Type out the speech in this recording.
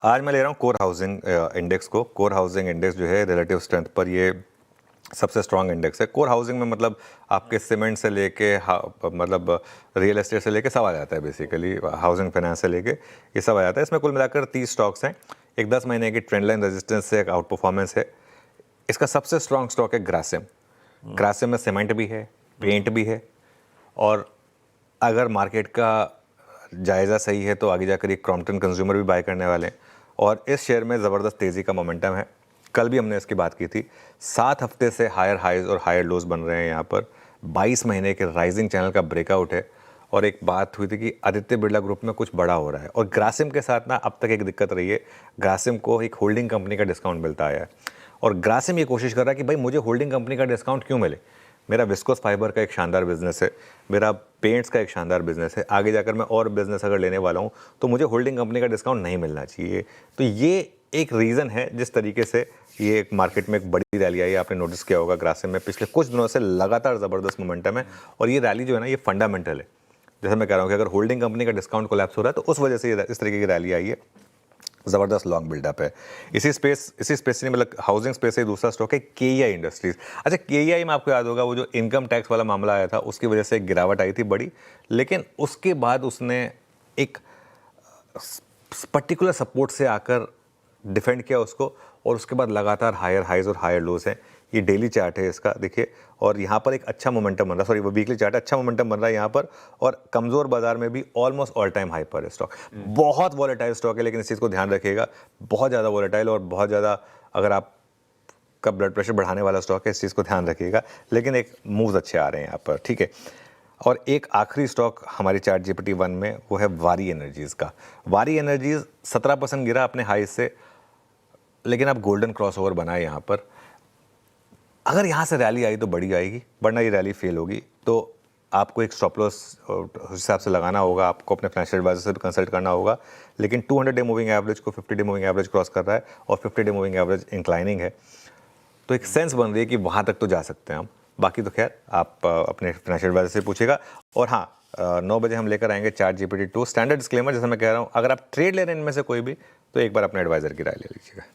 आज मैं ले रहा हूँ कोर हाउसिंग इंडेक्स को। कोर हाउसिंग इंडेक्स जो है रिलेटिव स्ट्रेंथ पर ये सबसे स्ट्रॉन्ग इंडेक्स है। कोर हाउसिंग में मतलब आपके सीमेंट से लेके मतलब रियल एस्टेट से लेके सब आ जाता है, बेसिकली हाउसिंग फाइनेंस से लेके ये सब आ जाता है। इसमें कुल मिलाकर 30 स्टॉक्स हैं। एक 10 महीने की ट्रेंड लाइन रेजिस्टेंस से एक आउट परफॉर्मेंस है। इसका सबसे स्ट्रॉन्ग स्टॉक है ग्रासिम। ग्रासिम में सीमेंट भी है, पेंट भी है, और अगर मार्केट का जायज़ा सही है तो आगे जाकर एक क्रॉम्पटन कंज्यूमर भी बाय करने वाले हैं। और इस शेयर में ज़बरदस्त तेज़ी का मोमेंटम है। कल भी हमने इसकी बात की थी। 7 हफ्ते से हायर हाइज और हायर लोज बन रहे हैं यहाँ पर। 22 महीने के राइजिंग चैनल का ब्रेकआउट है। और एक बात हुई थी कि आदित्य बिरला ग्रुप में कुछ बड़ा हो रहा है, और ग्रासिम के साथ ना अब तक एक दिक्कत रही है, ग्रासिम को एक होल्डिंग कंपनी का डिस्काउंट मिलता आया है। और ग्रासिम ये कोशिश कर रहा है कि भाई मुझे होल्डिंग कंपनी का डिस्काउंट क्यों मिले। मेरा विस्कोस फाइबर का एक शानदार बिजनेस है, मेरा पेंट्स का एक शानदार बिजनेस है, आगे जाकर मैं और बिजनेस अगर लेने वाला हूँ तो मुझे होल्डिंग कंपनी का डिस्काउंट नहीं मिलना चाहिए। तो ये एक रीज़न है जिस तरीके से ये एक मार्केट में एक बड़ी रैली आई है। आपने नोटिस किया होगा ग्रासिम में पिछले कुछ दिनों से लगातार ज़बरदस्त मोमेंटम है। और ये रैली जो है ना, ये फंडामेंटल है। जैसे मैं कह रहा हूँ कि अगर होल्डिंग कंपनी का डिस्काउंट कोलैप्स हो रहा है तो उस वजह से इस तरीके की रैली आई है। ज़बरदस्त लॉन्ग बिल्डअप है। इसी स्पेस से मतलब हाउसिंग स्पेस से दूसरा स्टॉक है केईआई इंडस्ट्रीज। अच्छा, केईआई में आपको याद होगा वो जो इनकम टैक्स वाला मामला आया था, उसकी वजह से एक गिरावट आई थी बड़ी, लेकिन उसके बाद उसने एक पर्टिकुलर सपोर्ट से आकर डिफेंड किया उसको, और उसके बाद लगातार हायर हाइज और हायर लोज हैं। ये डेली चार्ट है इसका, देखिए, और यहाँ पर एक अच्छा मोमेंटम बन रहा है, सॉरी वो वीकली चार्ट है, अच्छा मोमेंटम बन रहा है यहाँ पर। और कमज़ोर बाजार में भी ऑलमोस्ट ऑल टाइम हाई पर है स्टॉक। बहुत वॉलेटाइल स्टॉक है, लेकिन इस चीज़ को ध्यान रखिएगा, बहुत ज़्यादा वॉलेटाइल और बहुत ज़्यादा, अगर आप का ब्लड प्रेशर बढ़ाने वाला स्टॉक है, इस चीज़ को ध्यान रखिएगा। लेकिन एक मूव्स अच्छे आ रहे हैं यहाँ पर, ठीक है। और एक आखिरी स्टॉक हमारी चार्ट जीपीटी 1 में, वो है वारी एनर्जीज़ का। वारी एनर्जीज़ 17% गिरा अपने हाई से, लेकिन अब गोल्डन क्रॉसओवर बना है यहाँ पर। अगर यहाँ से रैली आई तो बड़ी आएगी, वरना ये रैली फेल होगी। तो आपको एक स्टॉप लॉस हिसाब से लगाना होगा, आपको अपने फाइनेंशियल एडवाइजर से भी कंसल्ट करना होगा। लेकिन 200 डे मूविंग एवरेज को 50 डे मूविंग एवरेज क्रॉस कर रहा है, और 50 डे मूविंग एवरेज इंक्लाइनिंग है। तो एक सेंस बन रही है कि वहाँ तक तो जा सकते हैं हम। बाकी तो खैर आप अपने फाइनेंशियल एडवाइजर से पूछेगा। और हाँ, 9 बजे हम लेकर आएंगे चार्ट जीपीटी 2। स्टैंडर्ड डिस्क्लेमर, जैसे मैं कह रहा हूँ, अगर आप ट्रेड ले रहे हैं इनमें से कोई भी, तो एक बार अपने एडवाइजर की राय ले लीजिएगा।